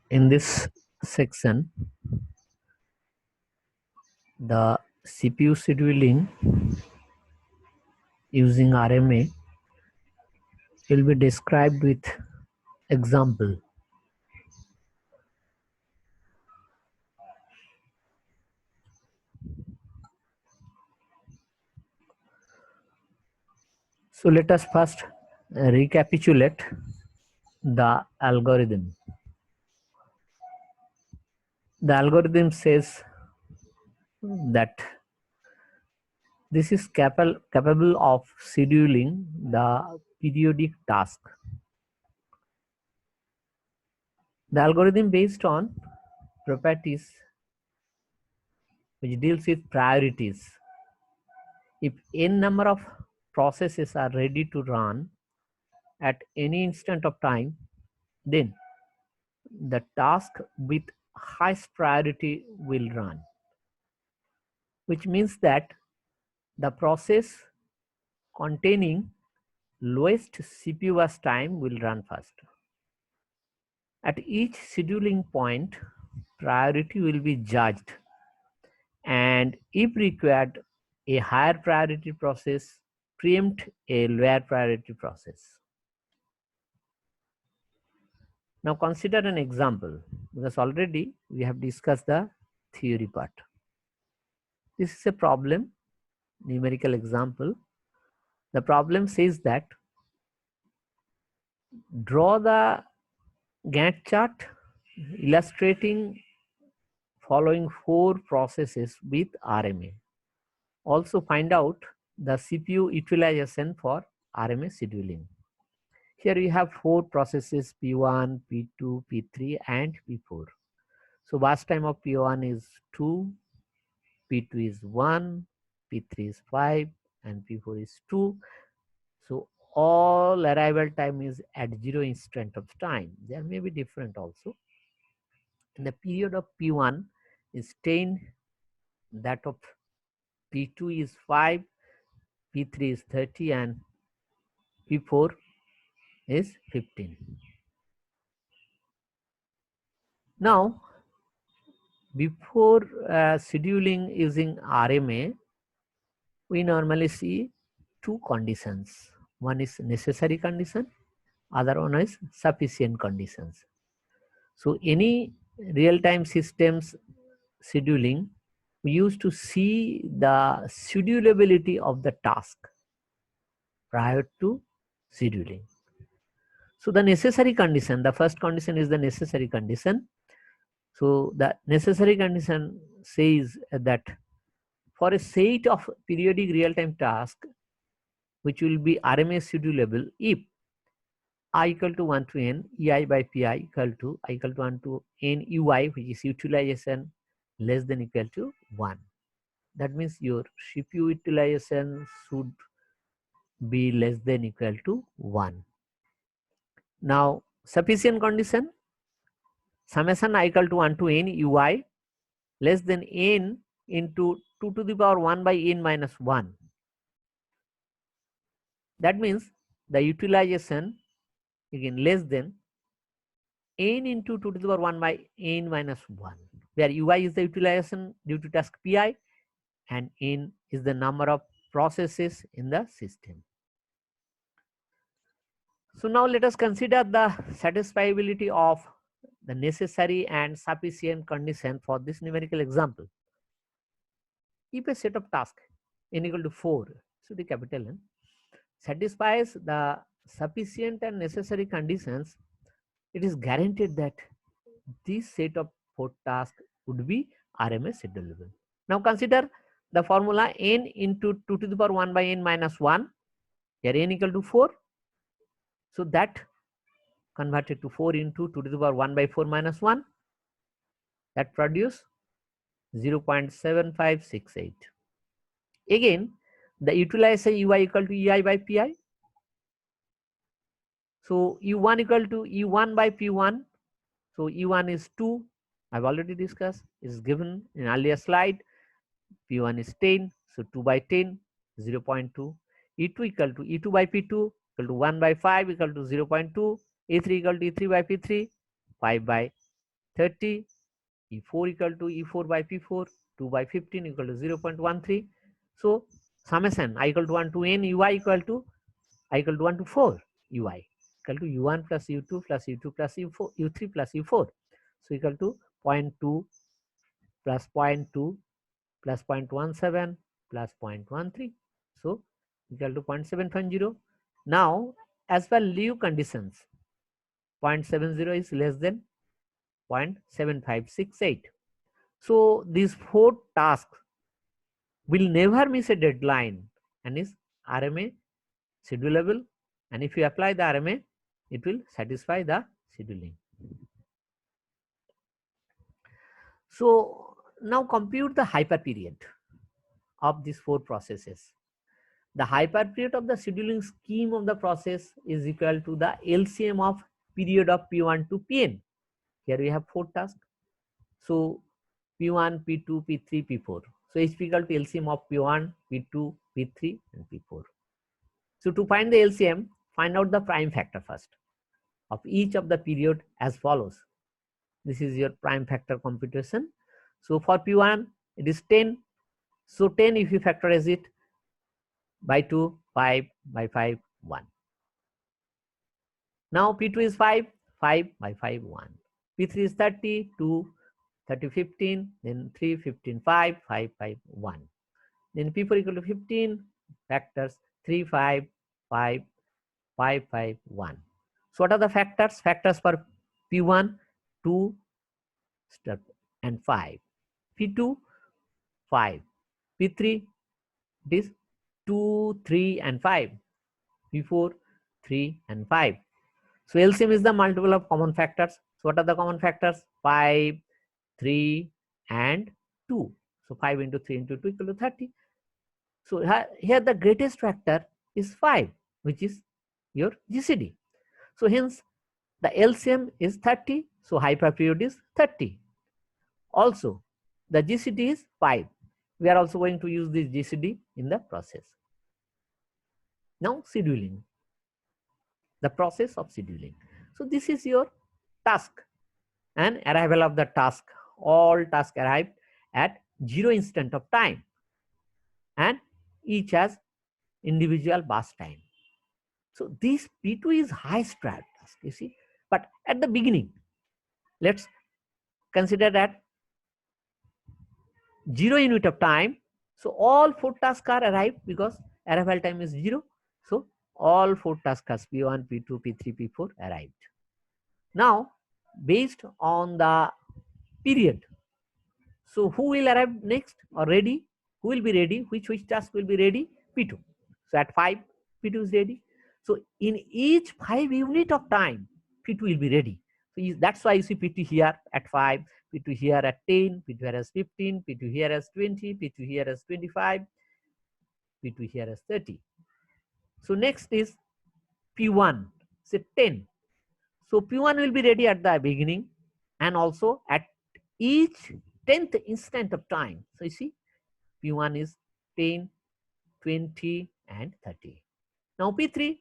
In this section, the CPU scheduling using RMA will be described with example. So let us first recapitulate the algorithm. The algorithm says that this is capable of scheduling the periodic task. The algorithm based on properties which deals with priorities. If n number of processes are ready to run at any instant of time, then the task with highest priority will run, which means that the process containing lowest CPU burst time will run first. At each scheduling point, priority will be judged, and if required, a higher priority process preempt a lower priority process. Now consider an example, because already we have discussed the theory part. This is a problem, numerical example. The problem says that draw the Gantt chart illustrating following 4 processes with RMA. Also find out the CPU utilization for RMA scheduling. Here we have 4 processes P1, P2, P3 and P4. So burst time of P1 is 2, P2 is 1, P3 is 5 and P4 is 2. So all arrival time is at 0 instant of time. There may be different also. And the period of P1 is 10, that of P2 is 5, P3 is 30 and P4 is 15. Now, before scheduling using RMA, we normally see 2 conditions. One is necessary condition, other one is sufficient conditions. So any real-time systems scheduling, we used to see the schedulability of the task prior to scheduling. So the necessary condition, the first condition is the necessary condition. So the necessary condition says that for a set of periodic real-time tasks which will be RMA schedulable, if I equal to 1 to n, ei by pi equal to I equal to 1 to n ui, which is utilization less than equal to 1. That means your CPU utilization should be less than equal to 1. Now, sufficient condition, summation I equal to 1 to n ui less than n into 2 to the power 1 by n minus 1. That means the utilization again less than n into 2 to the power 1 by n minus 1, where ui is the utilization due to task pi and n is the number of processes in the system. So now let us consider the satisfiability of the necessary and sufficient condition for this numerical example. If a set of tasks n equal to 4, so the capital N, satisfies the sufficient and necessary conditions, it is guaranteed that this set of 4 tasks would be RMA schedulable. Now consider the formula n into 2 to the power 1 by n minus 1, here n equal to 4. So that converted to 4 into 2 to the power 1 by 4 minus 1, that produce 0.7568. Again, the utilization ui equal to ei by pi. So u1 equal to u1 by p1. So u1 is 2. I've already discussed. Is given in earlier slide. P1 is 10. So 2 by 10, 0.2. E2 equal to E2 by P2 equal to 1 by 5 equal to 0.2. E3 equal to E3 by P3, 5 by 30, E4 equal to E4 by P4, 2 by 15 equal to 0.13. So summation I equal to 1 to n ui equal to I equal to 1 to 4 ui equal to u1 plus u2 plus u2 plus u4 u3 plus u4. So equal to 0.2 plus 0.2 plus 0.17 plus 0.13. So equal to 0.750. Now as per Liu conditions, 0.70 is less than 0.7568. So these 4 tasks will never miss a deadline and is RMA schedulable, and if you apply the RMA, it will satisfy the scheduling. So now compute the hyper period of these 4 processes. The hyper period of the scheduling scheme of the process is equal to the LCM of period of P1 to Pn. Here we have 4 tasks. So P1, P2, P3, P4. So HP equal to LCM of P1, P2, P3 and P4. So to find the LCM, find out the prime factor first of each of the period as follows. This is your prime factor computation. So for P1, it is 10. So 10 if you factorize it by 2, 5 by 5, 1. Now P2 is 5, 5 by 5, 1. P3 is 30, 2, 30, 15, then 3, 15, 5, 5, 5, 1. Then P4 equal to 15, factors 3, 5, 5, 5, 5, 1. So what are the factors? Factors for P1, 2 and 5. P2, 5. P3, it is 2, 3 and 5. P4, 3 and 5. So LCM is the multiple of common factors. So what are the common factors? 5, 3 and 2. So 5 into 3 into 2 equal to 30. So here the greatest factor is 5, which is your GCD. So hence the LCM is 30. So hyper period is 30. Also the GCD is 5. We are also going to use this GCD in the process. Now scheduling, the process of scheduling. So this is your task and arrival of the task. All tasks arrived at 0 instant of time and each has individual burst time. So this P2 is highest priority task, you see. But at the beginning, let's consider that 0 unit of time. So all 4 tasks are arrived because arrival time is 0. So all 4 tasks P1, P2, P3, P4 arrived. Now based on the period, so who will arrive next or ready? Who will be ready? Which task will be ready? P2. So at 5, P2 is ready. So in each 5 unit of time, P2 will be ready. So that's why you see P2 here at 5, P2 here at 10, P2 here as 15, P2 here as 20, P2 here as 25, P2 here as 30. So next is P1, say 10. So P1 will be ready at the beginning and also at each 10th instant of time. So you see P1 is 10, 20 and 30. Now P3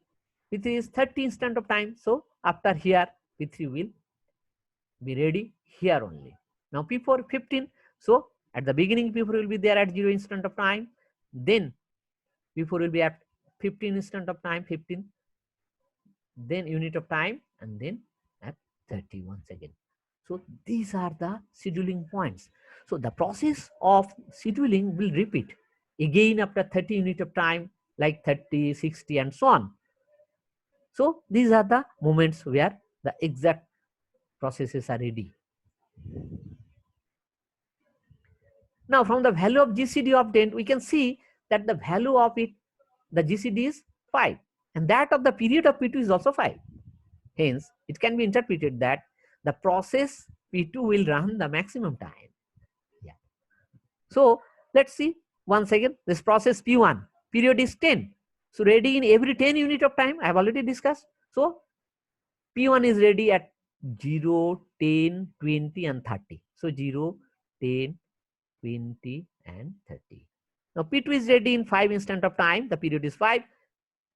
is 30 instant of time. So after here P3 will be ready here only. Now P4 15. So at the beginning P4 will be there at 0 instant of time. Then P4 will be at 15 instant of time, 15. Then unit of time and then at 30 once again. So these are the scheduling points. So the process of scheduling will repeat again after 30 unit of time, like 30, 60 and so on. So these are the moments where the exact processes are ready. Now from the value of GCD obtained, we can see that the value of it, the GCD is 5 and that of the period of P2 is also 5. Hence, it can be interpreted that the process P2 will run the maximum time. Yeah. So let's see once again this process P1 period is 10. So ready in every 10 unit of time. I have already discussed. So P1 is ready at 0, 10, 20 and 30. So 0, 10, 20 and 30. Now P2 is ready in 5 instant of time. The period is 5.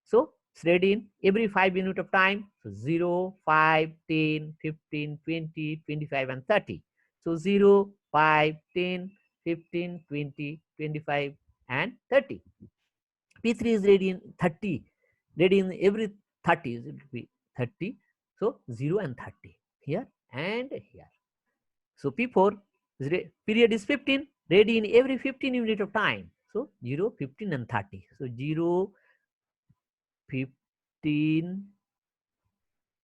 So It's ready in every 5 minutes of time. So 0, 5, 10, 15, 20, 25, and 30. So 0, 5, 10, 15, 20, 25, and 30. P3 is ready in 30. Ready in every 30. It will be 30. So 0 and 30 here and here. So P4 period is 15. Ready in every 15 unit of time. So 0, 15, and 30. So 0, 15,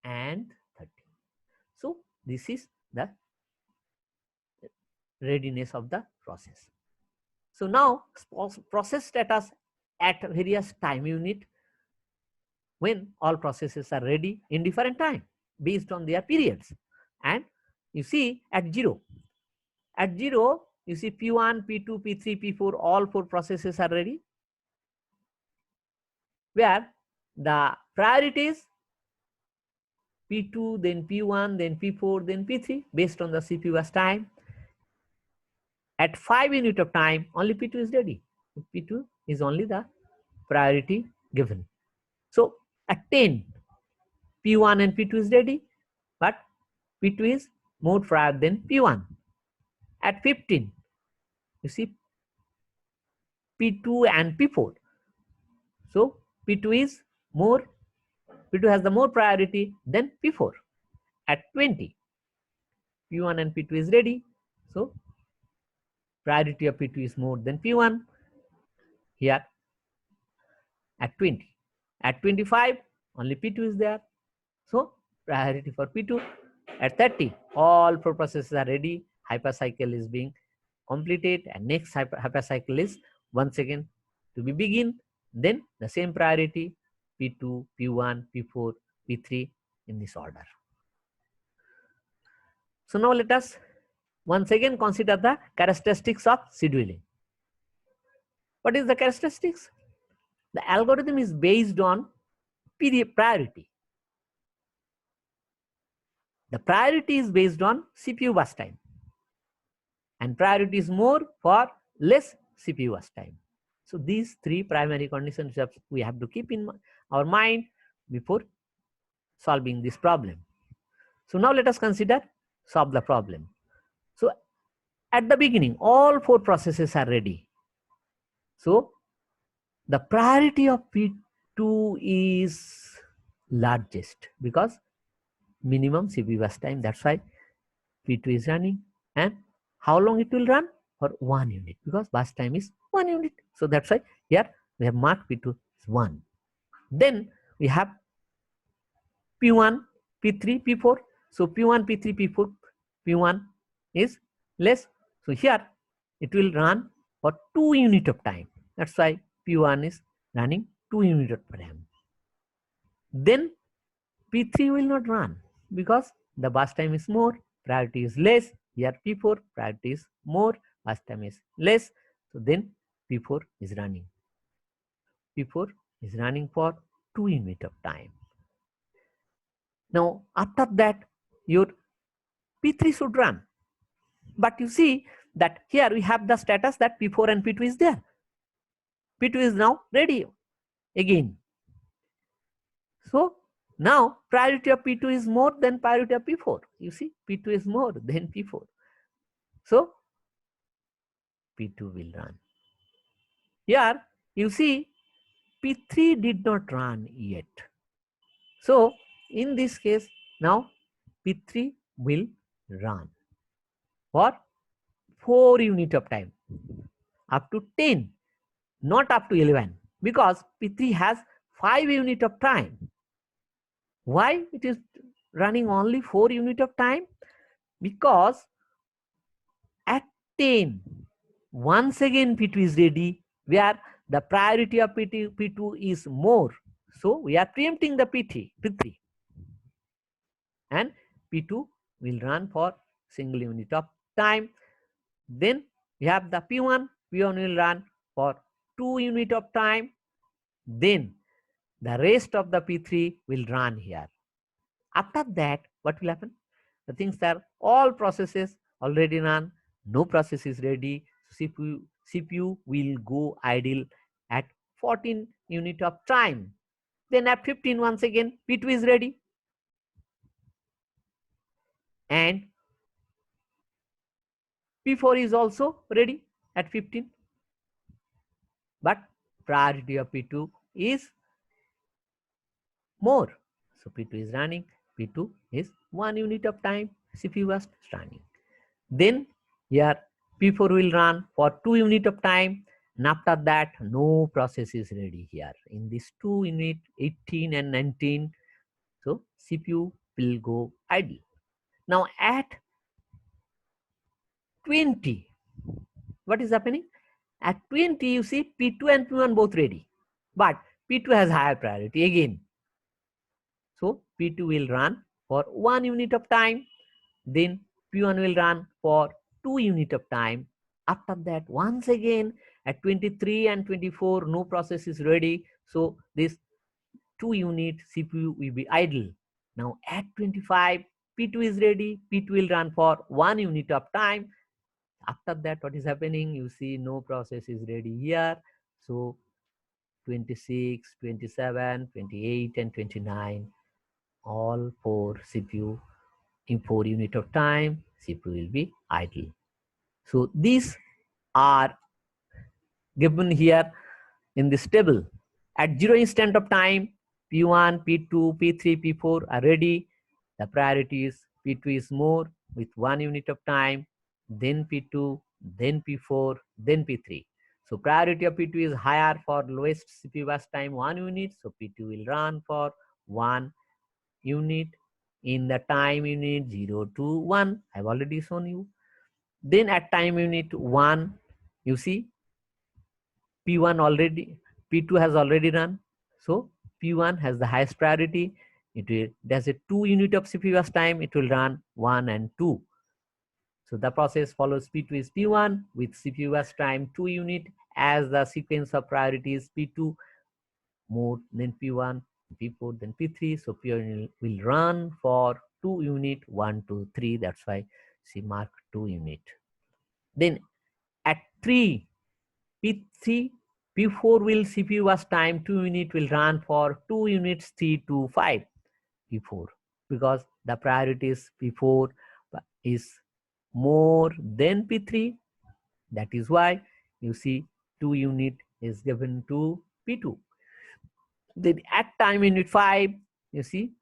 and 30. So this is the readiness of the process. So now process status at various time unit when all processes are ready in different time based on their periods. And you see at 0 you see P1, P2, P3, P4, all 4 processes are ready, where the priorities P2, then P1, then P4, then P3 based on the CPU's time. At 5 unit of time, only P2 is ready. P2 is only the priority given. So at 10, P1 and P2 is ready, but P2 is more prior than P1. At 15, you see P2 and P4. So P2 is more, P2 has the more priority than P4. At 20, P1 and P2 is ready. So priority of P2 is more than P1 here at 20. At 25, only P2 is there. So priority for P2. At 30, all 4 processes are ready. Hypercycle is being completed, and next hypercycle is once again to be begin. Then the same priority P2, P1, P4, P3 in this order. So now let us once again consider the characteristics of scheduling. What is the characteristics? The algorithm is based on priority. The priority is based on CPU burst time, and priority is more for less CPU burst time. So these 3 primary conditions we have to keep in our mind before solving this problem. So now let us solve the problem. So at the beginning, all 4 processes are ready. So the priority of P2 is largest because minimum CPU burst time. That's why P2 is running. And how long it will run? For 1 unit, because burst time is 1 unit. So that's why here we have marked P2 is 1. Then we have P1, P3, P4. So P1, P3, P4, P1 is less. So here it will run for 2 unit of time. That's why P1 is running 2 unit of time. Then P3 will not run because the burst time is more, priority is less. Here P4, priority is more, burst time is less. So then P4 is running. P4 is running for 2 unit of time. Now after that your P3 should run. But you see that here we have the status that P4 and P2 is there. P2 is now ready again. So now priority of P2 is more than priority of P4. You see, P2 is more than P4. So P2 will run. Here you see P3 did not run yet. So in this case, now P3 will run for 4 unit of time up to 10, not up to 11, because P3 has 5 unit of time. Why it is running only 4 unit of time? Because at 10, once again P2 is ready, where the priority of P2 is more. So we are preempting the P3, and P2 will run for single unit of time. Then we have the P1 will run for 2 unit of time. Then the rest of the P3 will run here. After that, what will happen? The things are all processes already run, no process is ready. CPU will go idle at 14 unit of time. Then at 15 once again P2 is ready, and P4 is also ready at 15, but priority of P2 is more. So P2 is running, P2 is 1 unit of time, CPU was running. Then here P4 will run for 2 unit of time, and after that no process is ready here. In this 2 unit 18 and 19, so CPU will go idle. Now at 20, what is happening? At 20 you see P2 and P1 both ready, but P2 has higher priority again. So P2 will run for 1 unit of time, then P1 will run for 2 unit of time. After that, once again at 23 and 24, no process is ready. So this 2 unit CPU will be idle. Now at 25, P2 is ready. P2 will run for 1 unit of time. After that, what is happening? You see no process is ready here. So 26, 27, 28, and 29, all 4 CPU in 4 unit of time, CPU will be idle. So these are given here in this table. At 0 instant of time, P1, P2, P3, P4 are ready. The priority is P2 is more with 1 unit of time, then P2, then P4, then P3. So priority of P2 is higher for lowest CPU burst time 1 unit. So P2 will run for 1 unit in the time unit 0 to 1. I've already shown you. Then at time unit 1, you see P1 already, P2 has already run. So P1 has the highest priority. It will, there's a 2 unit of CPU time. It will run 1 and 2. So the process follows P2 is P1 with CPU time 2 unit, as the sequence of priorities P2 more then P1, P4, then P3. So P1 will run for 2 unit, 1, 2, 3. That's why she marked 2 unit. Then at 3, P3, P4 will CPU was time 2 unit will run for 2 units 3 to 5 P4, because the priority is P4 is more than P3. That is why you see 2 unit is given to P2. Then at time unit 5, you see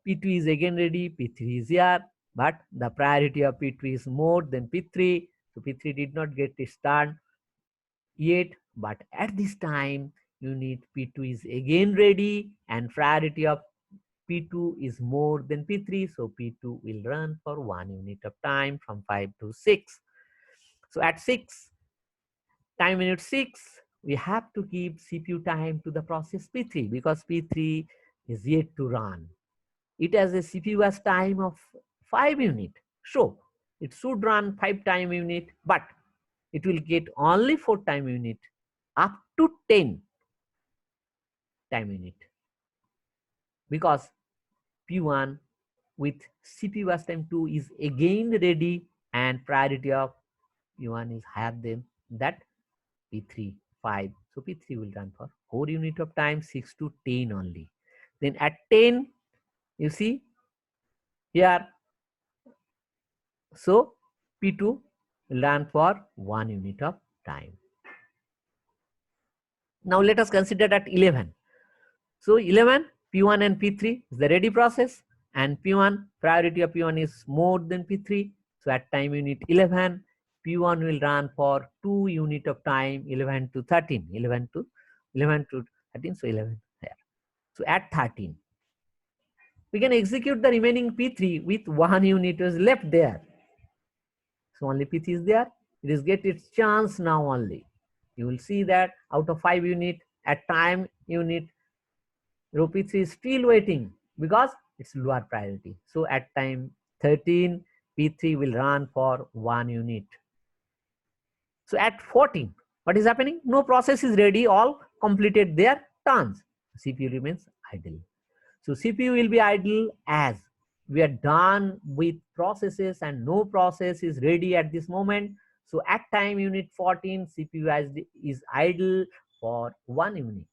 P2 is again ready, P3 is here, but the priority of P2 is more than P3. So P3 did not get a start yet, but at this time unit P2 is again ready, and priority of P2 is more than P3. So P2 will run for 1 unit of time from 5 to 6. So at 6, time unit 6, we have to give CPU time to the process P3, because P3 is yet to run. It has a CPU as time of 5 unit. So it should run 5 time unit, but it will get only 4 time unit up to 10 time unit, because P1 with CPU as time 2 is again ready, and priority of P1 is higher than that P3 5. So P3 will run for 4 unit of time, 6 to 10 only. Then at 10, you see here, so P2 will run for 1 unit of time. Now let us consider at 11. So 11, P1 and P3 is the ready process, and P1, priority of P1 is more than P3. So at time unit 11, P1 will run for 2 unit of time, 11 to 13, 11 to 13, so 11 here. So at 13, we can execute the remaining P3 with 1 unit is left there. So only P3 is there. It is get its chance now only. You will see that out of 5 unit at time unit, row P3 is still waiting because it's lower priority. So at time 13, P3 will run for 1 unit. So at 14, what is happening? No process is ready, all completed their turns. CPU remains idle. So CPU will be idle as we are done with processes and no process is ready at this moment. So at time unit 14, CPU is idle for 1 unit.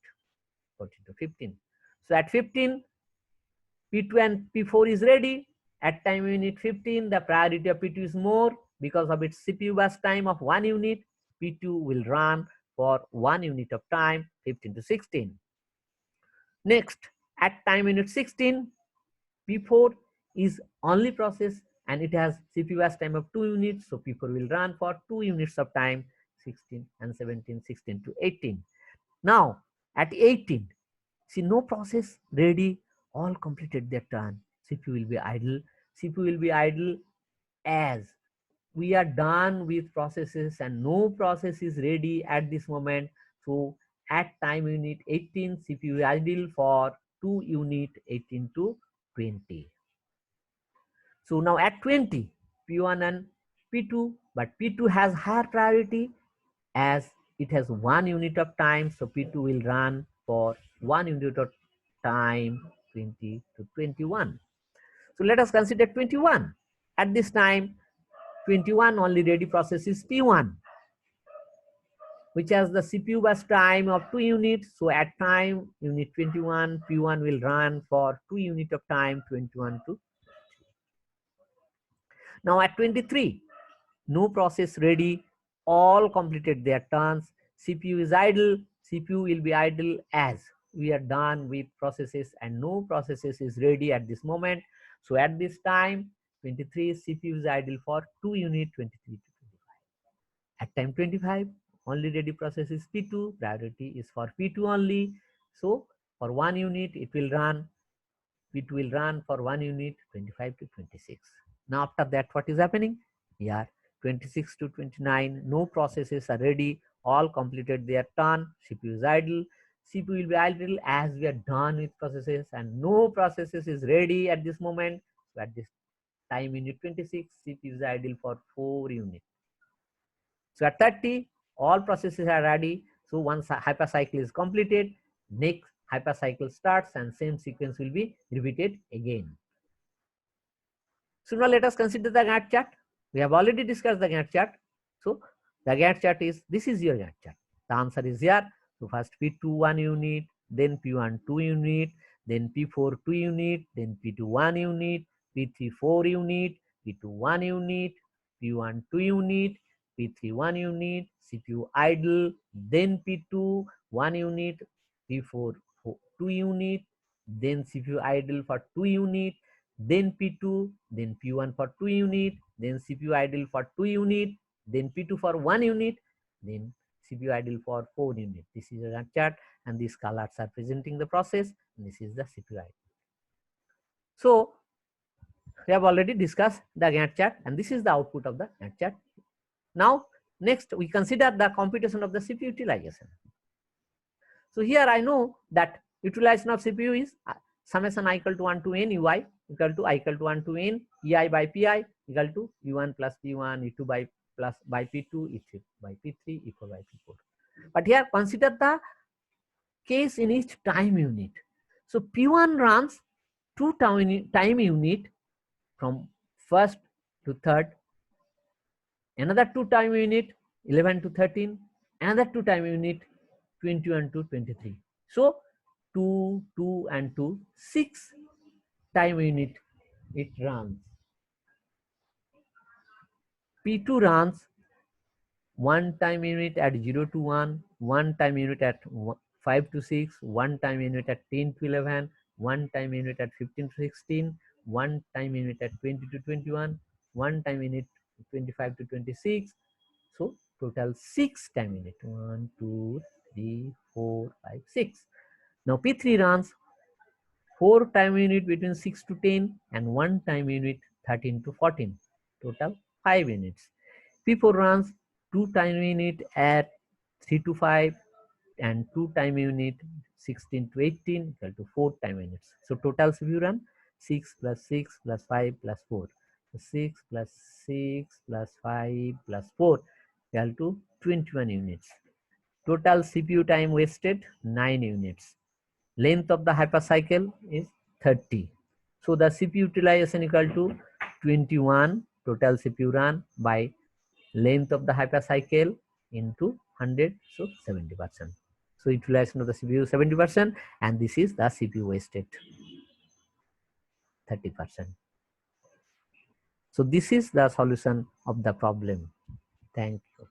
14 to 15. So at 15, P2 and P4 is ready. At time unit 15, the priority of P2 is more because of its CPU burst time of 1 unit. P2 will run for 1 unit of time, 15 to 16. Next, at time unit 16, P4 is only process and it has CPU burst time of 2 units. So P4 will run for 2 units of time, 16 and 17, 16 to 18. Now, at 18, see no process ready, all completed their turn. CPU will be idle. CPU will be idle as we are done with processes and no process is ready at this moment. So at time unit 18, CPU is idle for 2 unit 18 to 20. So now at 20, P1 and P2, but P2 has higher priority as it has 1 unit of time. So P2 will run for 1 unit of time, 20 to 21. So let us consider 21. At this time, 21 only ready process is P1, which has the CPU burst time of 2 units. So at time unit 21, P1 will run for 2 unit of time, 21 to. Now at 23, no process ready, all completed their turns. CPU is idle. CPU will be idle as we are done with processes and no processes is ready at this moment. So at this time, 23, CPU is idle for 2 unit, 23 to 25. At time 25, only ready process is P2. Priority is for P2 only. So for 1 unit, it will run. It will run for 1 unit, 25 to 26. Now after that, what is happening? Here, 26 to 29, no processes are ready. All completed their turn. CPU is idle. CPU will be idle as we are done with processes and no processes is ready at this moment. So at this time unit 26, CPU is idle for 4 units. So at 30, all processes are ready. So once a hypercycle is completed, next hypercycle starts and same sequence will be repeated again. So now let us consider the Gantt chart. We have already discussed the Gantt chart. So the Gantt chart is, this is your Gantt chart. The answer is here. So first P2 1 unit, then P1 2 unit, then P4 2 unit, then P2 1 unit, P3 4 unit, P2 1 unit, P1 2 unit, P3 1 unit, CPU idle, then P2 1 unit, P4 2 unit, then CPU idle for 2 unit, then P2, then P1 for 2 unit, then CPU idle for 2 unit, then P2 for 1 unit, then CPU idle for 4 unit. This is a chart and these colors are presenting the process and this is the CPU idle. So we have already discussed the Gantt chart and this is the output of the Gantt chart. Now next we consider the computation of the CPU utilization. So here I know that utilization of CPU is summation I equal to 1 to n ui equal to I equal to 1 to n ei by pi equal to u1 plus p1 e2 by plus by p2 e3 by p3 e4 by p4. But here consider the case in each time unit. So p1 runs 2 time unit from first to third, another 2 time unit 11 to 13, another 2 time unit 21 to 23. So 2, 2 and 2, 6 time unit it runs. P2 runs 1 time unit at 0 to 1, 1 time unit at 5 to 6, 1 time unit at 10 to 11, 1 time unit at 15 to 16, 1 time unit at 20 to 21, 1 time unit 25 to 26. So total 6 time unit 1, 2, 3, 4, 5, 6. Now P3 runs 4 time unit between 6 to 10 and 1 time unit 13 to 14. Total 5 units. P4 runs 2 time unit at 3 to 5 and 2 time unit 16 to 18 equal to 4 time units. So total CPU run 6 plus 6 plus 5 plus 4. So 6 plus 6 plus 5 plus 4 equal to 21 units. Total CPU time wasted 9 units. Length of the hypercycle is 30. So the CPU utilization equal to 21 total CPU run by length of the hypercycle into 100, so 70%. So utilization of the CPU 70%, and this is the CPU wasted 30%. So this is the solution of the problem. Thank you.